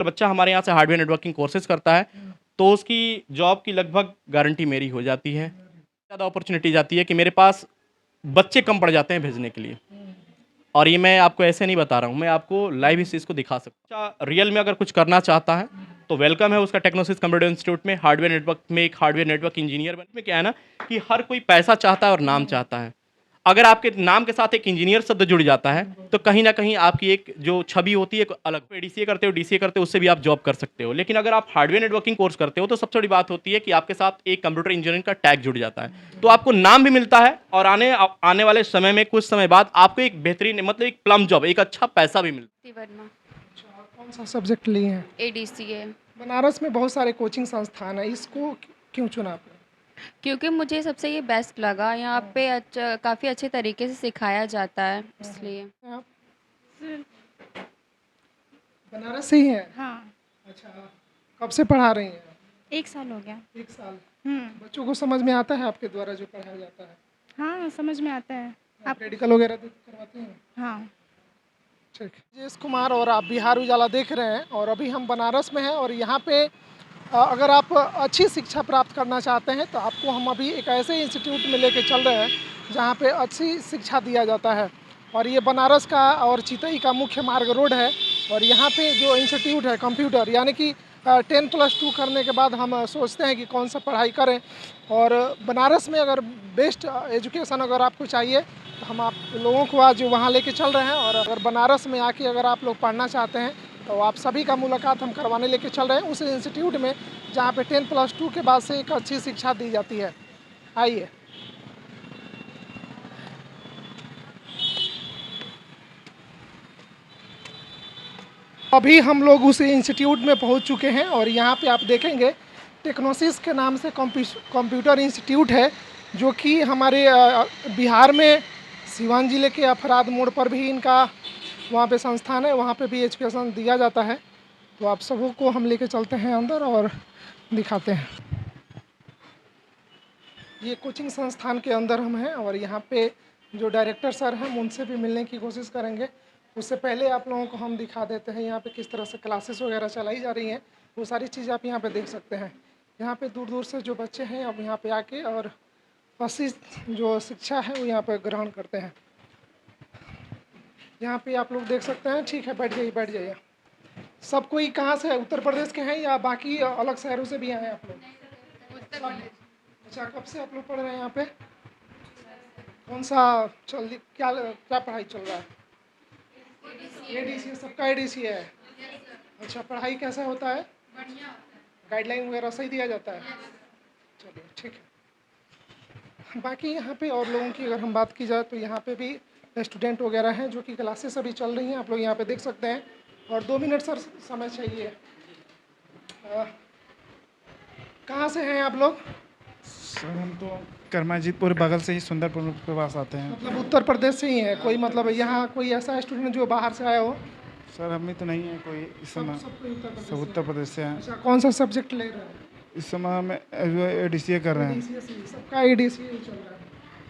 तो बच्चा हमारे यहाँ से हार्डवेयर नेटवर्किंग कोर्सेज करता है, तो उसकी जॉब की लगभग गारंटी मेरी हो जाती है। ज़्यादा अपॉर्चुनिटीज़ आती है कि मेरे पास बच्चे कम पड़ जाते हैं भेजने के लिए। और ये मैं आपको ऐसे नहीं बता रहा हूँ, मैं आपको लाइव इस चीज़ को दिखा सकता हूँ। बच्चा रियल में अगर कुछ करना चाहता है, तो वेलकम है उसका टेक्नोसिस कंप्यूटर इंस्टीट्यूट में। हार्डवेयर नेटवर्क में एक हार्डवेयर नेटवर्क इंजीनियर बनने में क्या है ना कि हर कोई पैसा चाहता है और नाम चाहता है। अगर आपके नाम के साथ एक इंजीनियर शब्द जुड़ जाता है, तो कहीं न कहीं आपकी एक जो छवि होती है, एक अलग एडीसीए करते हो, डीसीए करते हो, उससे भी आप जॉब कर सकते हो। लेकिन अगर आप हार्डवेयर नेटवर्किंग कोर्स करते हो, तो सबसे बड़ी बात होती है कि आपके साथ एक कंप्यूटर इंजीनियरिंग का टैग जुड़ जाता है। तो आपको नाम भी मिलता है और आने वाले समय में कुछ समय बाद आपको एक बेहतरीन मतलब एक प्लम जॉब, एक अच्छा पैसा भी मिलता ती वर्मा अच्छा, और कौन सा सब्जेक्ट लिए हैं? एडीसीए। बनारस में बहुत सारे कोचिंग संस्थान है, इसको क्यों चुना आपने? क्योंकि मुझे सबसे ये बेस्ट लगा, यहाँ पे काफ़ी अच्छे तरीके से सिखाया जाता है इसलिए। आप बनारस से ही हैं? हाँ, अच्छा, कब से पढ़ा रही हैं? 1 साल हो गया। 1 साल। हुँ, बच्चों को समझ में आता है आपके द्वारा जो पढ़ाया जाता है? हाँ, समझ में आता है। आप मेडिकल वगैरह करवाते हैं? हाँ, ठीक। जेएस कुमार और आप बिहार उजाला देख रहे हैं और अभी हम बनारस में हैं और यहाँ पे अगर आप अच्छी शिक्षा प्राप्त करना चाहते हैं तो आपको हम अभी एक ऐसे इंस्टीट्यूट में लेके चल रहे हैं जहाँ पे अच्छी शिक्षा दिया जाता है। और ये बनारस का और चितई का मुख्य मार्ग रोड है और यहाँ पे जो इंस्टीट्यूट है कंप्यूटर यानी कि 10+2 करने के बाद हम सोचते हैं कि कौन सा पढ़ाई करें। और बनारस में अगर बेस्ट एजुकेशन अगर आपको चाहिए तो हम आप लोगों को आज वहाँ लेके चल रहे हैं। और अगर बनारस में आके अगर आप लोग पढ़ना चाहते हैं तो आप सभी का मुलाकात हम करवाने लेके चल रहे हैं उस इंस्टीट्यूट में जहाँ पे 10+2 के बाद से एक अच्छी शिक्षा दी जाती है। आइए। अभी हम लोग उस इंस्टीट्यूट में पहुंच चुके हैं और यहाँ पे आप देखेंगे टेक्नोसिस के नाम से कंप्यूटर इंस्टीट्यूट है जो कि हमारे बिहार में सिवान जिले के अफराद मोड़ पर भी इनका वहाँ पे संस्थान है, वहाँ पे भी एजुकेशन दिया जाता है। तो आप सबों को हम लेके चलते हैं अंदर और दिखाते हैं। ये कोचिंग संस्थान के अंदर हम हैं और यहाँ पे जो डायरेक्टर सर हैं उनसे भी मिलने की कोशिश करेंगे। उससे पहले आप लोगों को हम दिखा देते हैं यहाँ पे किस तरह से क्लासेस वगैरह चलाई जा रही हैं। वो सारी चीज़ आप यहाँ पे देख सकते हैं। यहाँ पे दूर दूर से जो बच्चे हैं अब यहाँ पे आके और अच्छी जो शिक्षा है वो यहाँ पे ग्रहण करते हैं। यहाँ पे आप लोग देख सकते हैं। ठीक है, बैठ जाइए बैठ जाइए। सब कोई कहाँ से है? उत्तर प्रदेश के हैं या बाकी अलग शहरों से भी आए हैं आप लोग? अच्छा, कब से आप लोग पढ़ रहे हैं यहाँ पे? कौन सा क्या क्या पढ़ाई चल रहा है? एडीसी, सबका एडीसी है। अच्छा, पढ़ाई कैसा होता है? गाइडलाइन वगैरह सही दिया जाता है? चलिए ठीक है। बाकी यहाँ पे और लोगों की अगर हम बात की जाए तो यहाँ पे भी स्टूडेंट वगैरह हैं जो कि क्लासेस अभी चल रही हैं, आप लोग यहाँ पे देख सकते हैं। और 2 मिनट सर समय चाहिए। कहाँ से हैं आप लोग? सर हम तो करमाजीतपुर बगल से ही सुंदरपुर के पास आते हैं। मतलब उत्तर प्रदेश से ही है कोई? मतलब यहाँ कोई ऐसा स्टूडेंट जो बाहर से आया हो? सर हमें तो नहीं है कोई इस समय। सब कोई उत्तर प्रदेश सब से? उत्तर प्रदेश से हैं। अच्छा, कौन सा सब्जेक्ट ले रहे हैं? इस समय हम एडीसीए कर रहे हैं। ADCSE, सबका ADCSE चल रहा है।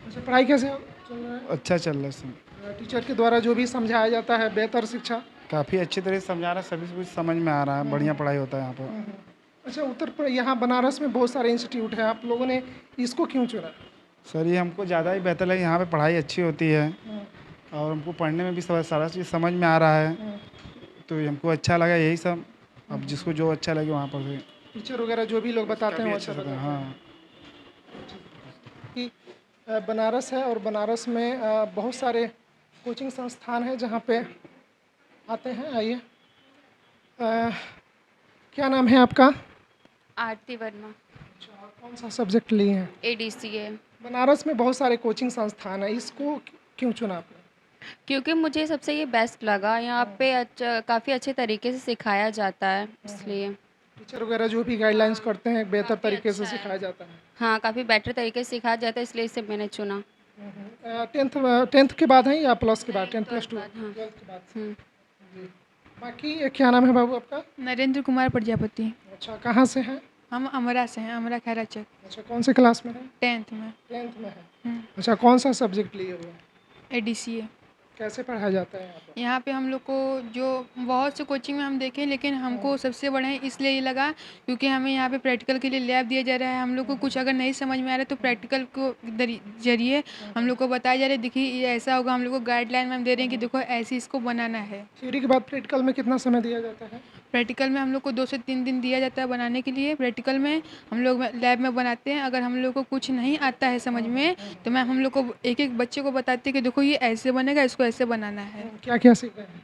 अच्छा, पढ़ाई कैसे चल रहा है? अच्छा चल रहा है सर। टीचर के द्वारा जो भी समझाया जाता है बेहतर शिक्षा? काफ़ी अच्छी तरह से समझा रहा है, सभी कुछ समझ में आ रहा है, बढ़िया पढ़ाई होता है यहाँ पर। अच्छा, यहाँ बनारस में बहुत सारे इंस्टीट्यूट हैं, आप लोगों ने इसको क्यों चुना? सर ये हमको ज़्यादा ही बेहतर लगे, यहाँ पे पढ़ाई अच्छी होती है और हमको पढ़ने में भी सारा चीज़ समझ में आ रहा है, तो हमको अच्छा लगा यही सब। अब जिसको जो अच्छा लगे वहाँ पर से टीचर वगैरह जो भी लोग बताते हैं वो अच्छा लगा? हाँ। कि बनारस है और बनारस में बहुत सारे कोचिंग संस्थान हैं जहाँ पे आते हैं। आइए। क्या नाम है आपका? आरती वर्मा अच्छा, और कौन सा सब्जेक्ट लिए हैं? एडीसीए। बनारस में बहुत सारे कोचिंग संस्थान है, इसको क्यों चुना आपने? क्योंकि मुझे सबसे ये बेस्ट लगा, यहाँ पे काफ़ी अच्छे तरीके से सिखाया जाता है इसलिए। टीचर वगैरह जो भी गाइडलाइंस करते हैं बेहतर काफ़ी तरीके से अच्छा है। सिखाया जाता है। हाँ, काफ़ी बेटर तरीके से सिखाया जाता है इसलिए इसे मैंने चुना। 10th के बाद है या प्लस के बाद? 10+2 बाद, हाँ। 12th के बाद। हम्म। जी। बाकी क्या नाम है बाबू आपका? नरेंद्र कुमार प्रजापति। अच्छा, कहाँ से हैं? हम अमरा से हैं, अमरा खैरा चक, अच्छा, कौन से क्लास में हैं? 10th में। 10th में है। अच्छा, कौन सा सब्जेक्ट लिए हुए हैं? एडीसीए। कैसे पढ़ाया जाता है यहाँ पर? यहाँ पे हम लोग को जो बहुत से कोचिंग में हम देखे, लेकिन हमको सबसे बढ़िया इसलिए ये लगा क्योंकि हमें यहाँ पे प्रैक्टिकल के लिए लैब दिया जा रहा है। हम लोग को कुछ अगर नहीं समझ में आ रहा है तो प्रैक्टिकल को जरिए हम लोग को बताया जा रहा है, देखिए ये ऐसा होगा। हम लोग को गाइडलाइन में हम दे रहे हैं कि देखो ऐसे इसको बनाना है। थ्योरी के बाद प्रैक्टिकल में कितना समय दिया जाता है? प्रैक्टिकल में हम लोग को 2 से 3 दिन दिया जाता है बनाने के लिए। प्रैक्टिकल में हम लोग लैब में बनाते हैं। अगर हम लोग को कुछ नहीं आता है समझ में तो मैं हम लोग को एक एक बच्चे को बताती है कि देखो ये ऐसे बनेगा, इसको ऐसे बनाना है। क्या क्या सीखे हैं?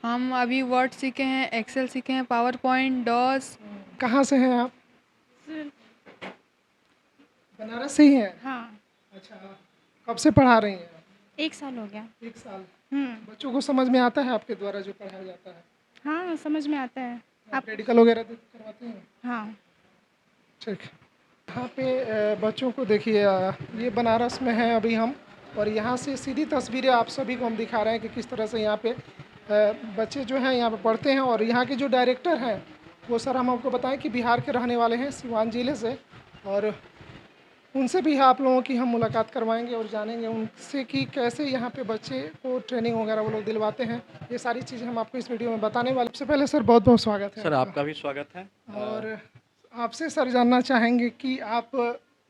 हम अभी वर्ड सीखे हैं, एक्सेल सीखे हैं, पावर पॉइंट, डॉस। कहाँ से हैं आप? बनारस से ही हैं? हाँ, अच्छा, कब से पढ़ा रही हैं? 1 साल हो गया। 1 साल। हम्म, बच्चों को समझ में आता है आपके द्वारा जो पढ़ाया जाता है? हाँ समझ में आता है। आप प्रैक्टिकल वगैरह करवाते हैं? हाँ, ठीक। यहाँ पे बच्चों को देखिए, ये बनारस में है अभी हम, और यहाँ से सीधी तस्वीरें आप सभी को हम दिखा रहे हैं कि किस तरह से यहाँ पे बच्चे जो हैं यहाँ पे पढ़ते हैं। और यहाँ के जो डायरेक्टर हैं वो सर हम आपको बताएं कि बिहार के रहने वाले हैं, सिवान जिले से, और उनसे भी आप लोगों की हम मुलाकात करवाएंगे और जानेंगे उनसे कि कैसे यहाँ पे बच्चे को ट्रेनिंग वगैरह वो लोग दिलवाते हैं। ये सारी चीज़ें हम आपको इस वीडियो में बताने वाले। सबसे पहले सर बहुत बहुत स्वागत है सर आपका भी स्वागत है। और आपसे सर जानना चाहेंगे कि आप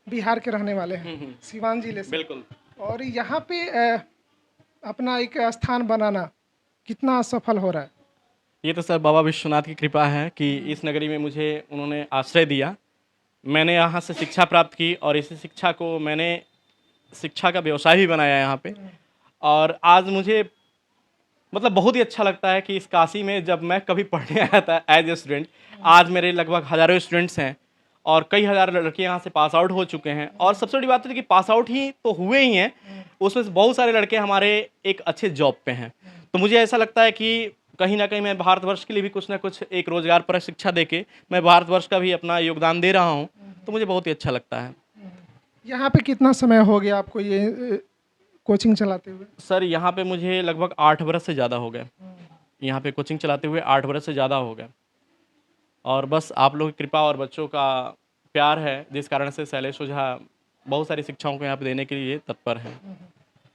बिहार के रहने वाले हैं, सिवान जिले से, बिल्कुल। और यहाँ पे अपना एक स्थान बनाना कितना सफल हो रहा है? ये तो सर बाबा विश्वनाथ की कृपा है कि इस नगरी में मुझे उन्होंने आश्रय दिया। मैंने यहाँ से शिक्षा प्राप्त की और इसी शिक्षा को मैंने शिक्षा का व्यवसाय भी बनाया यहाँ पे। और आज मुझे मतलब बहुत ही अच्छा लगता है कि इस काशी में जब मैं कभी पढ़ने आया था एज ए स्टूडेंट, आज मेरे लगभग हज़ारों स्टूडेंट्स हैं और कई हज़ार लड़के यहाँ से पास आउट हो चुके हैं। और सबसे बड़ी बात है कि पास आउट ही तो हुए ही हैं, उसमें से बहुत सारे लड़के हमारे एक अच्छे जॉब पे हैं। तो मुझे ऐसा लगता है कि कहीं ना कहीं मैं भारतवर्ष के लिए भी कुछ ना कुछ एक रोज़गार पर शिक्षा देके मैं भारतवर्ष का भी अपना योगदान दे रहा हूँ, तो मुझे बहुत ही अच्छा लगता है। यहाँ पे कितना समय हो गया आपको ये कोचिंग चलाते हुए? सर यहाँ पे मुझे लगभग 8 बरस से ज़्यादा हो गए। यहाँ पे कोचिंग चलाते हुए 8 बरस से ज़्यादा हो गए। और बस आप लोगों की कृपा और बच्चों का प्यार है जिस कारण से शैलेश ओझा बहुत सारी शिक्षाओं को यहाँ पे देने के लिए तत्पर है।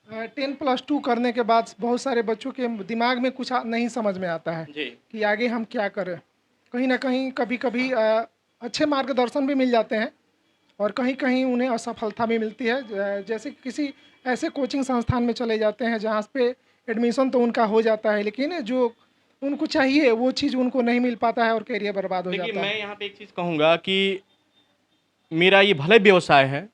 10+2 करने के बाद बहुत सारे बच्चों के दिमाग में कुछ नहीं समझ में आता है जी। कि आगे हम क्या करें। कहीं ना कहीं कभी कभी अच्छे मार्गदर्शन भी मिल जाते हैं और कहीं कहीं उन्हें असफलता भी मिलती है। जैसे किसी ऐसे कोचिंग संस्थान में चले जाते हैं जहाँ पे एडमिशन तो उनका हो जाता है, लेकिन जो उनको चाहिए वो चीज़ उनको नहीं मिल पाता है और करियर बर्बाद हो देखिए जाता है। मैं यहाँ पे एक चीज़ कहूँगा कि मेरा ये भले व्यवसाय है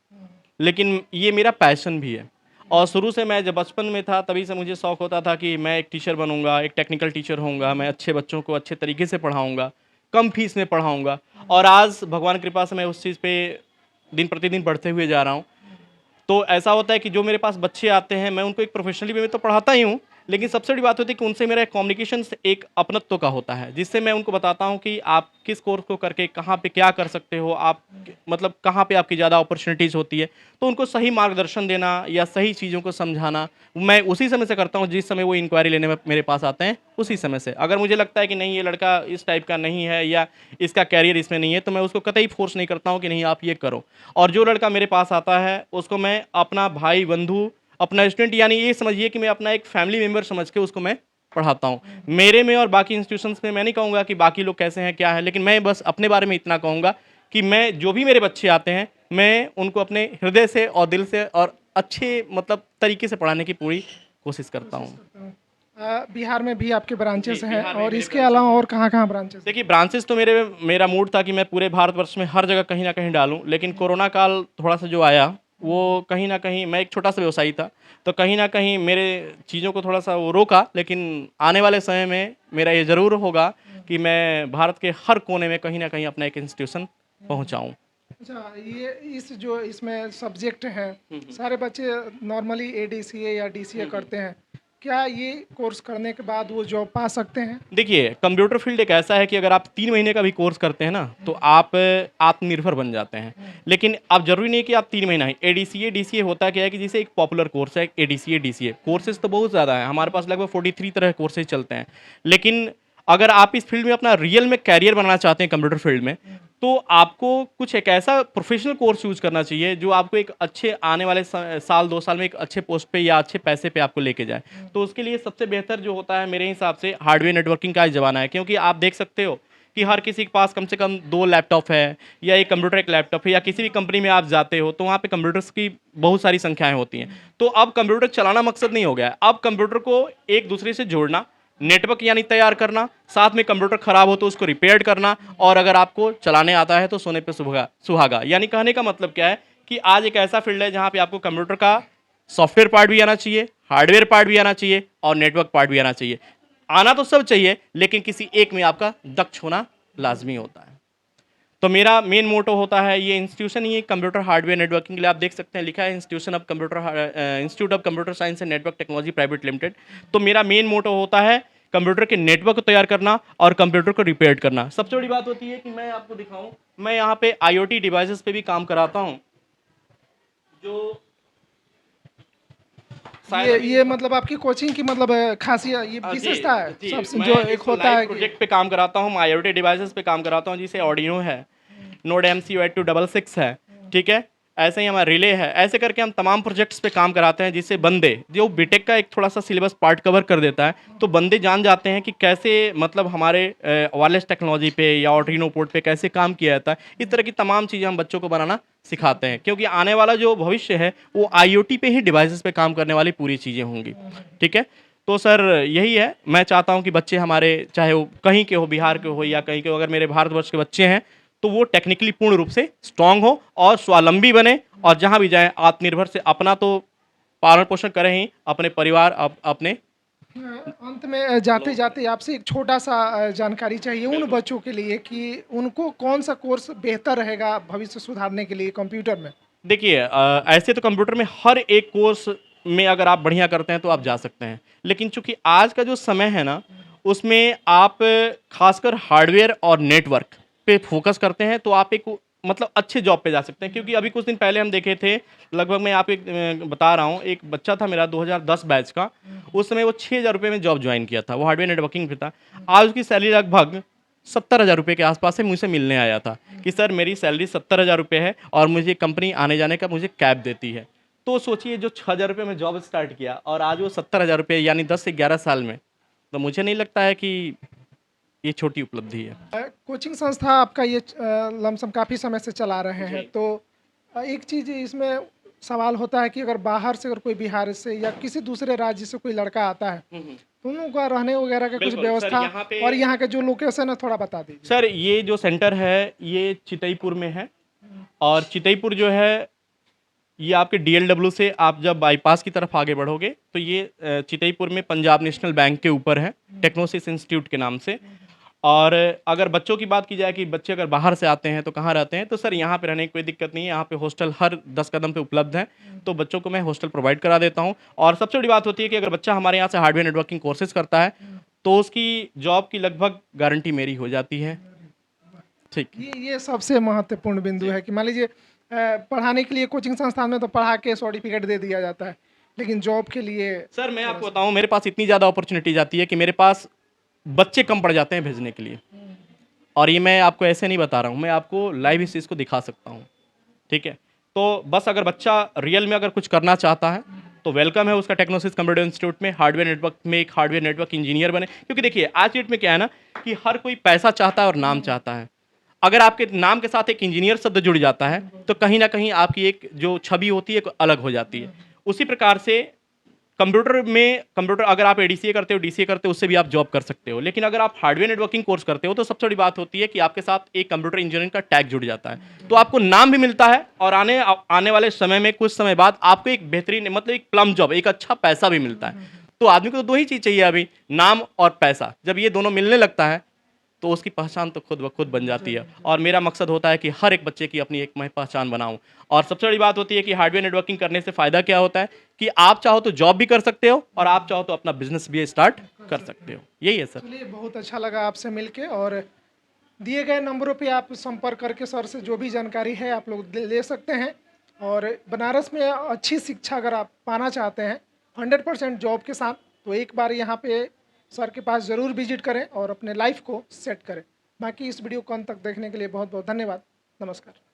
लेकिन ये मेरा पैशन भी है। और शुरू से मैं जब बचपन में था तभी से मुझे शौक़ होता था कि मैं एक टीचर बनूंगा, एक टेक्निकल टीचर होऊंगा, मैं अच्छे बच्चों को अच्छे तरीके से पढ़ाऊंगा, कम फीस में पढ़ाऊंगा। और आज भगवान कृपा से मैं उस चीज़ पे दिन प्रतिदिन बढ़ते हुए जा रहा हूँ। तो ऐसा होता है कि जो मेरे पास बच्चे आते हैं मैं उनको एक प्रोफेशनली वे में तो पढ़ाता ही हूँ, लेकिन सबसे बड़ी बात होती है कि उनसे मेरा कम्युनिकेशन एक अपनत्व का होता है, जिससे मैं उनको बताता हूँ कि आप किस कोर्स को करके कहाँ पे क्या कर सकते हो, आप मतलब कहाँ पे आपकी ज़्यादा अपॉर्चुनिटीज़ होती है। तो उनको सही मार्गदर्शन देना या सही चीज़ों को समझाना मैं उसी समय से करता हूँ जिस समय वो इंक्वायरी लेने में मेरे पास आते हैं। उसी समय से अगर मुझे लगता है कि नहीं ये लड़का इस टाइप का नहीं है या इसका कैरियर इसमें नहीं है तो मैं उसको कतई फोर्स नहीं करता हूँ कि नहीं आप ये करो। और जो लड़का मेरे पास आता है उसको मैं अपना भाई बंधु, अपना स्टूडेंट, यानी ये समझिए कि मैं अपना एक फैमिली मेम्बर समझ के उसको मैं पढ़ाता हूँ। मेरे में और बाकी इंस्टीट्यूशंस में मैं नहीं कहूँगा कि बाकी लोग कैसे हैं क्या है, लेकिन मैं बस अपने बारे में इतना कहूँगा कि मैं जो भी मेरे बच्चे आते हैं मैं उनको अपने हृदय से और दिल से और अच्छे मतलब तरीके से पढ़ाने की पूरी कोशिश करता हूँ। बिहार में भी आपके ब्रांचेस जी, हैं बिहार में और मेरे इसके अलावा और कहाँ ब्रांचेस? देखिए ब्रांचेस तो मेरा मूड था कि मैं पूरे भारतवर्ष में हर जगह कहीं ना कहीं डालूं, लेकिन कोरोना काल थोड़ा सा जो आया वो कहीं ना कहीं, मैं एक छोटा सा व्यवसायी था तो कहीं ना कहीं मेरे चीज़ों को थोड़ा सा वो रोका, लेकिन आने वाले समय में मेरा ये ज़रूर होगा कि मैं भारत के हर कोने में कहीं ना कहीं अपना एक इंस्टीट्यूशन पहुँचाऊँ। अच्छा, ये इसमें सब्जेक्ट हैं, सारे बच्चे नॉर्मली ADCA या DCA करते हैं, क्या ये कोर्स करने के बाद वो जॉब पा सकते हैं? देखिए कंप्यूटर फील्ड एक ऐसा है कि अगर आप 3 महीने का भी कोर्स करते हैं ना तो आप आत्मनिर्भर बन जाते हैं, लेकिन अब जरूरी नहीं कि आप 3 महीना ही। ADCA DCA होता क्या है कि जैसे एक पॉपुलर कोर्स है ADCA DCA, कोर्सेज तो बहुत ज़्यादा है, हमारे पास लगभग 43 तरह के कोर्सेज चलते हैं। लेकिन अगर आप इस फील्ड में अपना रियल में कैरियर बनाना चाहते हैं कंप्यूटर फील्ड में, तो आपको कुछ एक ऐसा प्रोफेशनल कोर्स चूज़ करना चाहिए जो आपको एक अच्छे आने वाले साल 2 साल में एक अच्छे पोस्ट पे या अच्छे पैसे पे आपको लेके जाए। तो उसके लिए सबसे बेहतर जो होता है मेरे हिसाब से हार्डवेयर नेटवर्किंग का ही ज़माना है, क्योंकि आप देख सकते हो कि हर किसी के पास कम से कम 2 लैपटॉप है या एक कंप्यूटर एक लैपटॉप है, या किसी भी कंपनी में आप जाते हो तो वहाँ पे कंप्यूटर्स की बहुत सारी संख्याएँ होती हैं। तो अब कंप्यूटर चलाना मकसद नहीं हो गया है, अब कंप्यूटर को एक दूसरे से जोड़ना, नेटवर्क यानी तैयार करना, साथ में कंप्यूटर खराब हो तो उसको रिपेयर करना, और अगर आपको चलाने आता है तो सोने पे सुहागा। यानी कहने का मतलब क्या है कि आज एक ऐसा फील्ड है जहाँ पे आपको कंप्यूटर का सॉफ्टवेयर पार्ट भी आना चाहिए, हार्डवेयर पार्ट भी आना चाहिए और नेटवर्क पार्ट भी आना चाहिए। आना तो सब चाहिए, लेकिन किसी एक में आपका दक्ष होना लाजमी होता है। तो मेरा मेन मोटो होता है, ये इंस्टीट्यूशन ही कंप्यूटर हार्डवेयर नेटवर्किंग के लिए आप देख सकते हैं लिखा है institute of computer science and network technology private limited. तो मेरा मेन मोटो होता है कंप्यूटर के नेटवर्क को तैयार करना और कंप्यूटर को रिपेयर करना। सबसे बड़ी बात होती है कि मैं आपको दिखाऊं, मैं यहाँ पे IoT डिवाइसेस पे भी काम कराता हूँ, जो ये मतलब आपकी कोचिंग की मतलब खासियत ये विशेषता है सबसे जो एक होता है कि प्रोजेक्ट पे काम कराता हूँ, मैं IoT डिवाइसेस पे काम कराता हूँ, जिसे ऑर्डिनो है, नोड MCU8266 है, ठीक है, ऐसे ही हमारा रिले है। ऐसे करके हम तमाम प्रोजेक्ट्स पे काम कराते हैं, जिससे बंदे जो बीटेक का एक थोड़ा सा सिलेबस पार्ट कवर कर देता है, तो बंदे जान जाते हैं कि कैसे मतलब हमारे वायरलेस टेक्नोलॉजी पे या ऑर्डिनो पोर्ट पे कैसे काम किया जाता है। इस तरह की तमाम चीज़ें हम बच्चों को बनाना सिखाते हैं, क्योंकि आने वाला जो भविष्य है वो IoT पे ही डिवाइसेस पे काम करने वाली पूरी चीज़ें होंगी, ठीक है। तो सर यही है, मैं चाहता हूँ कि बच्चे हमारे चाहे वो कहीं के हो, बिहार के हो या कहीं के हो, अगर मेरे भारतवर्ष के बच्चे हैं तो वो टेक्निकली पूर्ण रूप से स्ट्रांग हो और स्वावलंबी बने, और जहाँ भी जाएं आत्मनिर्भर से अपना तो पालन पोषण करें ही, अपने परिवार अपने। अंत में जाते जाते आपसे एक छोटा सा जानकारी चाहिए उन बच्चों के लिए कि उनको कौन सा कोर्स बेहतर रहेगा भविष्य सुधारने के लिए कंप्यूटर में। देखिए ऐसे तो कंप्यूटर में हर एक कोर्स में अगर आप बढ़िया करते हैं तो आप जा सकते हैं, लेकिन चूंकि आज का जो समय है ना, उसमें आप खासकर हार्डवेयर और नेटवर्क पे फोकस करते हैं तो आप एक मतलब अच्छे जॉब पे जा सकते हैं। क्योंकि अभी कुछ दिन पहले हम देखे थे, लगभग मैं आपको एक बता रहा हूँ, एक बच्चा था मेरा 2010 बैच का, उस समय वो 6,000 रुपये में जॉब ज्वाइन किया था, वो हार्डवेयर नेटवर्किंग पे था। आज उसकी सैलरी लगभग 70,000 रुपये के आसपास से मुझसे मिलने आया था कि सर मेरी सैलरी 70,000 रुपये है और मुझे कंपनी आने जाने का मुझे कैब देती है। तो सोचिए, जो 6,000 रुपये में जॉब स्टार्ट किया और आज वो 70,000 रुपये, यानी 10 से 11 साल में, तो मुझे नहीं लगता है कि ये छोटी उपलब्धि है। कोचिंग संस्था आपका ये लमसम काफ़ी समय से चला रहे हैं, तो एक चीज़ इसमें सवाल होता है कि अगर बाहर से अगर कोई बिहार से या किसी दूसरे राज्य से कोई लड़का आता है तो उनका रहने वगैरह का कुछ बिल्कुल, सर, व्यवस्था यहाँ पे- और यहाँ के जो लोकेशन है थोड़ा बता दीजिए। सर ये जो सेंटर है ये चितईपुर में है, और चितईपुर जो है ये आपके DLW से आप जब बाईपास की तरफ आगे बढ़ोगे तो ये चितईपुर में पंजाब नेशनल बैंक के ऊपर है, टेक्नोसिस इंस्टीट्यूट के नाम से। और अगर बच्चों की बात की जाए कि बच्चे अगर बाहर से आते हैं तो कहाँ रहते हैं, तो सर यहाँ पे रहने की कोई दिक्कत नहीं है, यहाँ पे हॉस्टल हर 10 कदम पे उपलब्ध है, तो बच्चों को मैं हॉस्टल प्रोवाइड करा देता हूँ। और सबसे बड़ी बात होती है कि अगर बच्चा हमारे यहाँ से हार्डवेयर नेटवर्किंग कोर्सेज करता है तो उसकी जॉब की लगभग गारंटी मेरी हो जाती है। ठीक, ये सबसे महत्वपूर्ण बिंदु है कि मान लीजिए पढ़ाने के लिए कोचिंग संस्थान में तो पढ़ा के सर्टिफिकेट दे दिया जाता है, लेकिन जॉब के लिए सर मैं आपको बताऊँ, मेरे पास इतनी ज़्यादा अपॉर्चुनिटीज आती है कि मेरे पास बच्चे कम पड़ जाते हैं भेजने के लिए, और ये मैं आपको ऐसे नहीं बता रहा हूँ, मैं आपको लाइव इस चीज़ को दिखा सकता हूँ, ठीक है। तो बस अगर बच्चा रियल में अगर कुछ करना चाहता है तो वेलकम है उसका टेक्नोसिस कंप्यूटर इंस्टीट्यूट में, हार्डवेयर नेटवर्क में एक हार्डवेयर नेटवर्क इंजीनियर बने। क्योंकि देखिए आज की डेट में क्या है ना कि हर कोई पैसा चाहता है और नाम चाहता है। अगर आपके नाम के साथ एक इंजीनियर शब्द जुड़ जाता है तो कहीं ना कहीं आपकी एक जो छवि होती है अलग हो जाती है। उसी प्रकार से कंप्यूटर अगर आप ADCA करते हो, DCA करते हो, उससे भी आप जॉब कर सकते हो। लेकिन अगर आप हार्डवेयर नेटवर्किंग कोर्स करते हो तो सबसे बड़ी बात होती है कि आपके साथ एक कंप्यूटर इंजीनियरिंग का टैग जुड़ जाता है, तो आपको नाम भी मिलता है और आने वाले समय में कुछ समय बाद आपको एक बेहतरीन मतलब एक प्लम जॉब, एक अच्छा पैसा भी मिलता है। तो आदमी को तो दो ही चीज़ चाहिए अभी, नाम और पैसा। जब ये दोनों मिलने लगता है तो उसकी पहचान तो खुद ब खुद बन जाती है। और मेरा मकसद होता है कि हर एक बच्चे की अपनी एक मैं पहचान बनाऊं। और सबसे बड़ी बात होती है कि हार्डवेयर नेटवर्किंग करने से फ़ायदा क्या होता है कि आप चाहो तो जॉब भी कर सकते हो और आप चाहो तो अपना बिजनेस भी स्टार्ट कर सकते हो। यही है सर। चलिए, बहुत अच्छा लगा आपसे मिलके, और दिए गए नंबरों पे आप संपर्क करके सर से जो भी जानकारी है आप लोग ले सकते हैं। और बनारस में अच्छी शिक्षा अगर आप पाना चाहते हैं 100% जॉब के साथ, तो एक बार यहाँ पे सर के पास ज़रूर विजिट करें और अपने लाइफ को सेट करें। बाकी इस वीडियो को अंत तक देखने के लिए बहुत बहुत धन्यवाद। नमस्कार।